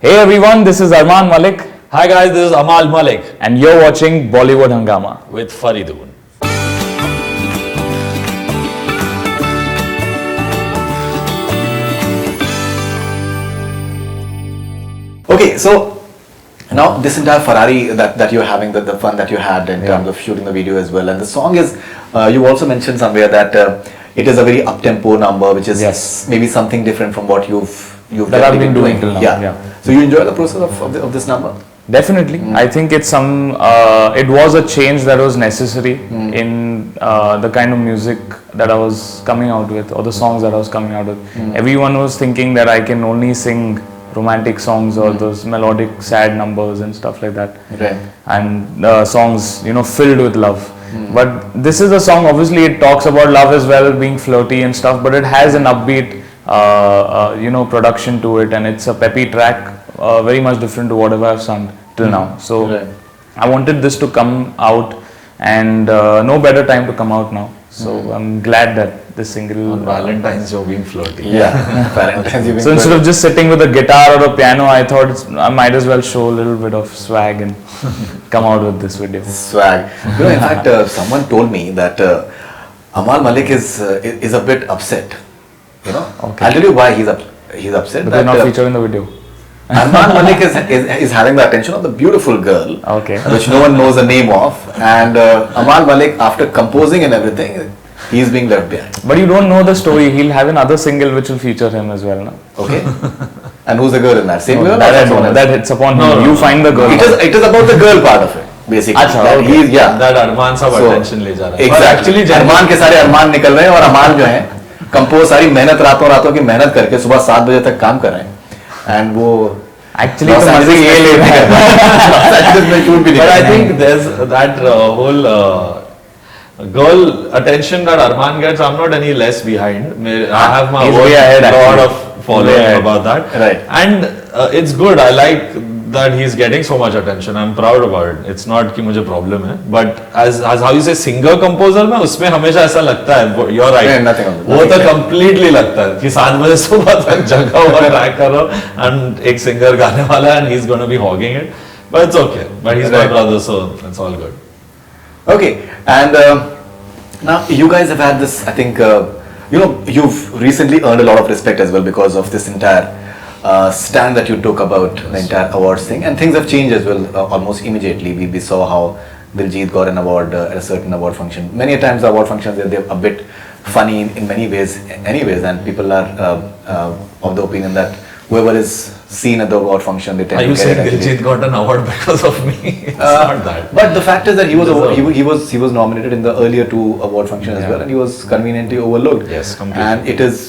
Hey everyone, this is Arman Malik Hi guys, this is Amal Malik and you're watching Bollywood Hangama. with Faridoon. Okay, so now this entire Ferrari that you're having, the fun that you had in terms of shooting the video as well, and the song is, you also mentioned somewhere that it is a very up-tempo number, which is Yes. maybe something different from what you've That I've definitely been doing till now, yeah. So you enjoy the process of this number? Definitely, I think it's it was a change that was necessary in the kind of music that I was coming out with, or the songs that I was coming out with. Everyone was thinking that I can only sing romantic songs or those melodic sad numbers and stuff like that. Right. And songs, filled with love. But this is a song, obviously it talks about love as well, being flirty and stuff, but it has an upbeat production to it, and it's a peppy track, very much different to whatever I've sung till now. So Right. I wanted this to come out, and no better time to come out now. So I'm glad that this single On Valentine's, you're being flirty. Yeah. Valentine's, you've been So instead good. of just sitting with a guitar or a piano, I thought I might as well show a little bit of swag and come out with this video. Swag. In fact, someone told me that Amal Malik is a bit upset. Okay. I'll tell you why he's upset. But they're not featured in the video. Arman Malik is having the attention of the beautiful girl, Okay. which no one knows the name of, and Amal Malik, after composing and everything, he's being left behind. But you don't know the story. He'll have another single which will feature him as well. No? Okay. And who's the girl in that? Same girl? That or I someone don't know. else? That hits upon No, him. no, You no. find the girl. It is about the girl part of it, basically. अच्छा, That okay. he's, yeah. That Arman सब So, attention ले जा रहा है. Exactly. अरमान के सारे अरमान निकल रहे हैं, और अरमान जो है कंपोज सारी मेहनत रातों की मेहनत करके सुबह 7 बजे तक काम कर रहे हैं, एंड वो Actually, तो मजे ये ले रहा है. में शूट भी नहीं But कर I रहे हैं. think there's that whole girl attention that Arman gets. I'm not any less behind. I have my He's own way ahead, lot actually. of following Way ahead. about that. Right. And it's good. I like that he's getting so much attention. I'm proud about it. It's not कि मुझे problem है. But as how you say singer composer में उसमें हमेशा ऐसा लगता है. You're right. Yeah, nothing of that. वो तो Nothing. completely लगता है कि 7 बजे सुबह तक जगा हुआ ट्रैक कर रहा हूँ and एक singer गाने वाला है and he's going to be hogging it. But it's okay. But he's my Right. brother, so it's all good. Okay, and now you guys have had this, I think, you've recently earned a lot of respect as well because of this entire stand that you took about the entire awards thing, and things have changed as well almost immediately. We saw how Diljit got an award at a certain award function. Many a times the award functions, they're a bit funny in many ways anyways, and people are of the opinion that whoever is seen at the award function, they tend Are to you get saying it actually. Diljit got an award because of me? It's not that. But the fact is that Deserved. he was nominated in the earlier 2 award functions as Yeah. well, and he was conveniently overlooked. Yes, completely. And it is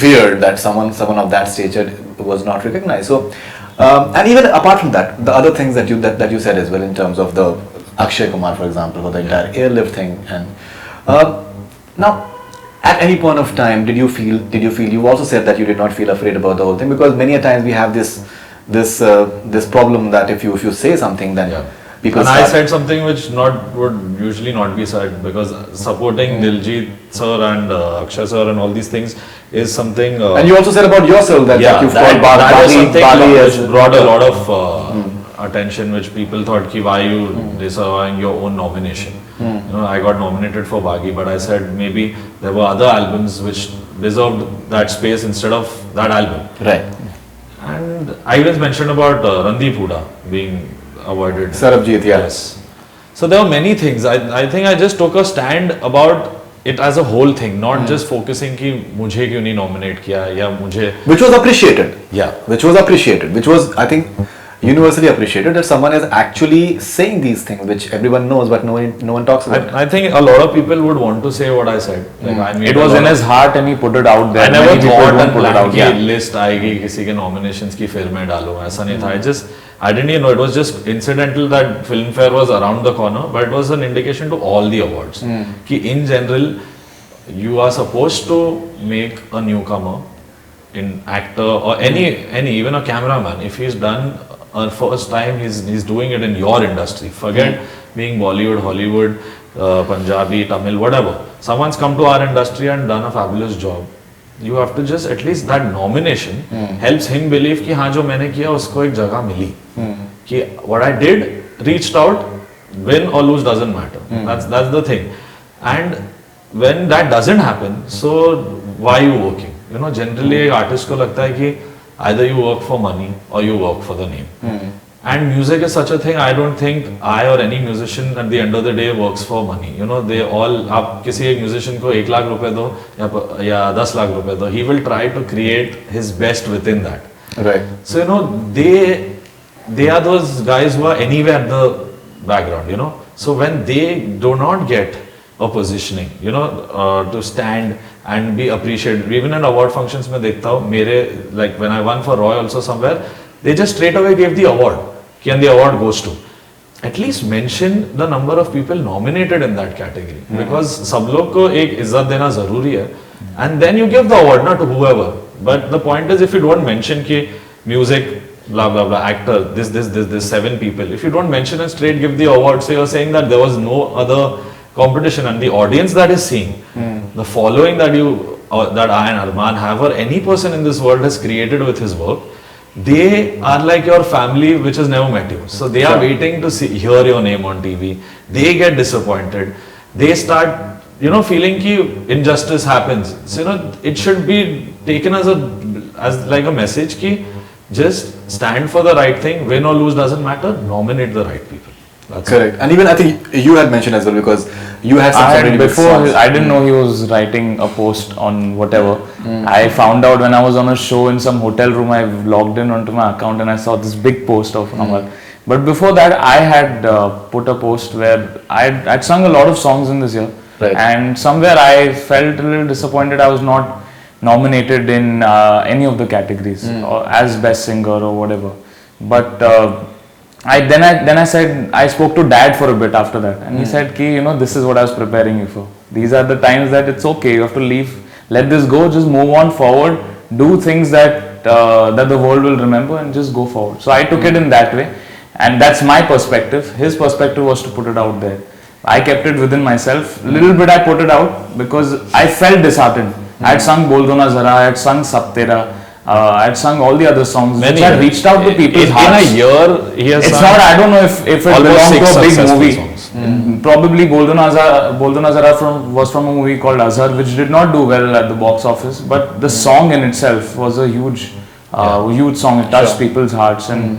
weird that someone of that stature was not recognized. So, and even apart from that, the other things that you said as well in terms of the Akshay Kumar, for example, for the entire airlift thing, and now. At any point of time, did you feel? You also said that you did not feel afraid about the whole thing, because many a times we have this problem that if you say something, then Yeah. people. And I start- said something which would usually not be said, because supporting Diljit sir and Akshay sir and all these things is something. And you also said about yourself that, yeah, that you've that, called that was something Bali which as brought a lot of attention, which people thought ki why you disavowing your own nomination. I got nominated for Baghi, but I said maybe there were other albums which deserved that space instead of that album. Right. And I even mentioned about Randeep Hooda being awarded. Sarabjit, yeah. Yes. So there were many things. I think I just took a stand about it as a whole thing, not just focusing कि मुझे क्यों नहीं nominate किया या मुझे. Which was appreciated. Yeah. Which was, I think, universally appreciated, that someone is actually saying these things which everyone knows but no one talks about. I think a lot of people would want to say what I said. Like I made It a was lot in of- his heart and he put it out there. I never Many people thought don't and put it planned out. कि Yeah. list आएगी किसी के nominations की फिर मैं डालूँ, ऐसा नहीं था. I didn't even know. It was just incidental that Filmfare was around the corner, but it was an indication to all the awards कि in general you are supposed to make a newcomer in actor or any even a cameraman, if he's done a first time, he's doing it in your industry. Forget being Bollywood, Hollywood, Punjabi, Tamil, whatever. Someone's come to our industry and done a fabulous job. you have to just at least that nomination helps him believe कि हाँ जो मैंने किया उसको एक जगह मिली कि what I did reached out, win or lose doesn't matter. That's the thing. And when that doesn't happen, so why are you working? You know, generally एक artist को लगता है कि either you work for money or you work for the name. And music is such a thing. I don't think I or any musician at the end of the day works for money. You know, they all. आप किसी एक musician को 1 लाख रुपए दो या 10 लाख रुपए दो, he will try to create his best within that. Right. So you know, they are those guys who are anywhere at the background. You know, so when they do not get a positioning, you know, to stand and be appreciated. Even in award functions में देखता हूँ मेरे, like when I won for Roy also somewhere, they just straight away gave the award. And the award goes to. At least mention the number of people nominated in that category. Because सब लोग को एक इज्जत देना जरूरी है. And then you give the award, not to whoever. But the point is, if you don't mention कि music, blah blah blah, actor, this 7 people. If you don't mention and straight give the award, so you're saying that there was no other competition, and the audience that is seeing, the following that that I and Arman have, or any person in this world has created with his work. They are like your family which has never met you. So they are waiting to hear your name on TV. They get disappointed. They start, you know, feeling ki injustice happens. So, you know, it should be taken as like a message ki just stand for the right thing. Win or lose doesn't matter. Nominate the right people. That's Correct. And even I think you had mentioned as well, because you had some really good before songs. I didn't know he was writing a post on whatever. I found out when I was on a show in some hotel room. I logged in onto my account and I saw this big post of Amar. But before that, I had put a post where I'd sung a lot of songs in this year. Right. And somewhere I felt a little disappointed I was not nominated in any of the categories or as best singer or whatever. But then I said, I spoke to Dad for a bit after that, and he said ki, you know, this is what I was preparing you for. These are the times that it's okay, you have to leave, let this go, just move on forward, do things that that the world will remember, and just go forward. So I took it in that way, and that's my perspective. His perspective was to put it out there. I kept it within myself. Little bit I put it out because I felt disheartened. I had sung Bol Do Na Zara, I had sung Sab Tera, I had sung all the other songs which had reached out to people's hearts. In a year, he has It's sung not, I don't know if it almost belonged 6 to a big successful movie. songs. Probably Bol Do Na Zara was from a movie called Azhar, which did not do well at the box office, but the song in itself was a huge song. It touched people's hearts, and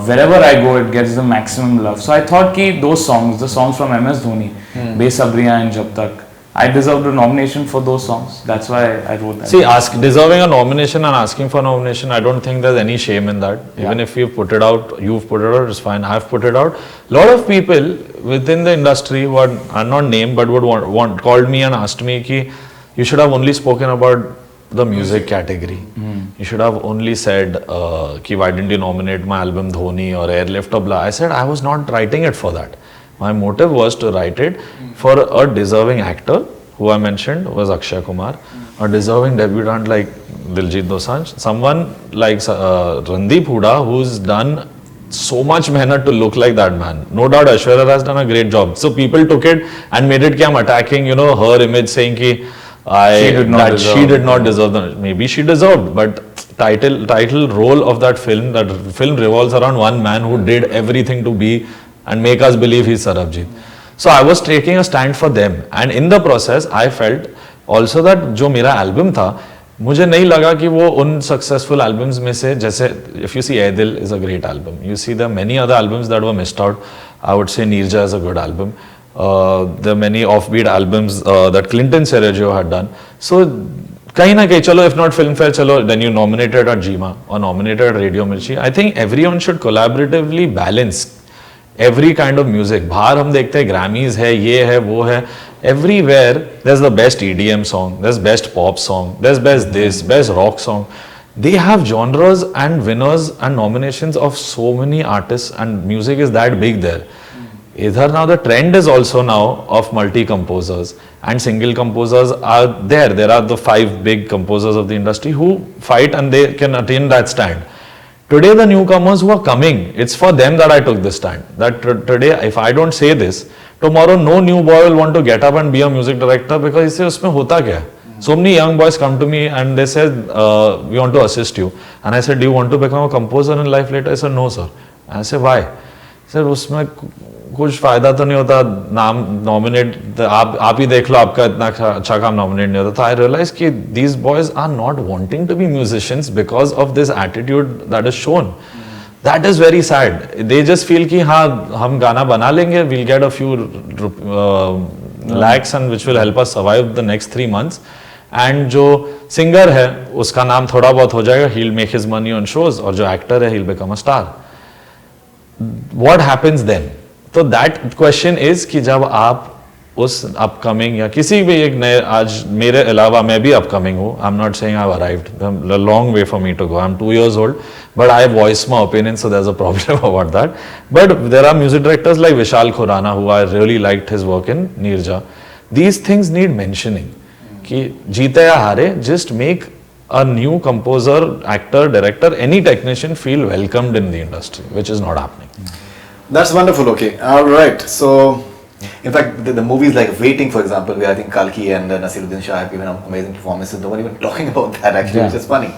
wherever I go, it gets the maximum love. So I thought ki those songs, the songs from MS Dhoni, Besabriyan and Jab Tak, I deserved a nomination for those songs. That's why I wrote that. See, deserving a nomination and asking for nomination, I don't think there's any shame in that. Even if you've put it out, it's fine. I've put it out. A lot of people within the industry who are not named but would called me and asked me ki you should have only spoken about the music category. You should have only said ki why didn't you nominate my album Dhoni or Airlift or blah. I said I was not writing it for that. My motive was to write it for a deserving actor, who I mentioned was Akshay Kumar, a deserving debutant like Diljit Dosanjh, someone like Randeep Hooda, who's done so much mehnat to look like that man. No doubt Aishwarya has done a great job. So people took it and made it ki I'm attacking, you know, her image, saying ki she did not deserve the, maybe she deserved, but title role of that film revolves around one man who did everything to be and make us believe he's Sarabjit. So I was taking a stand for them, and in the process I felt also that जो मेरा album था, मुझे नहीं लगा कि वो उन successful albums में से, जैसे if you see Ae Dil is a great album, you see there are many other albums that were missed out. I would say Neerja is a good album. There are many offbeat albums that Clinton Cerejo had done. So कहीं ना कहीं चलो, if not Filmfare, चलो then you nominated at GMA or nominated at Radio Mirchi. I think everyone should collaboratively balance every kind of music. बाहर हम देखते हैं Grammys है, ये है, वो है. Everywhere there's the best EDM song, there's best pop song, there's best this, best rock song. They have genres and winners and nominations of so many artists, and music is that big there. Either now the trend is also now of multi-composers, and single composers are there. There are the 5 big composers of the industry who fight and they can attain that stand. Today the newcomers who are coming, it's for them that I took this stand. That today if I don't say this, tomorrow no new boy will want to get up and be a music director because इससे उसमें होता क्या है? So many young boys come to me and they said, we want to assist you. And I said, do you want to become a composer in life later? I said, no, sir. And I said, why? I said, उसमें कुछ फायदा तो नहीं होता, नाम nominate आप ही देख लो, आपका इतना अच्छा काम नॉमिनेट नहीं होता. तो I realized कि these boys are not wanting to be musicians because of this attitude that is shown. That is very sad. They just feel कि हाँ हम गाना बना लेंगे, we'll get a few lakhs and which will help us survive the next 3 months. And जो singer है उसका नाम थोड़ा बहुत हो जाएगा, he'll make his money on shows, और जो एक्टर है he'll become a star. What happens then? तो that question is कि जब आप उस अपकमिंग या किसी भी एक नए, आज मेरे अलावा मैं भी अपकमिंग हूँ, I am not saying I have arrived, a long way for me to go. I'm 2 years old, but I voice my opinion, so there's a problem about that. But there are music directors like Vishal Khurana, who I really liked his work in Neerja. These things need mentioning. कि जीते या हारे, just make a new composer, actor, director, any technician feel welcomed in the industry, which is not happening. That's wonderful. Okay, all right. So, in fact, the movies like Waiting, for example, where I think Kalki and Nasiruddin Shah have given amazing performances. No one even talking about that actually, which is funny.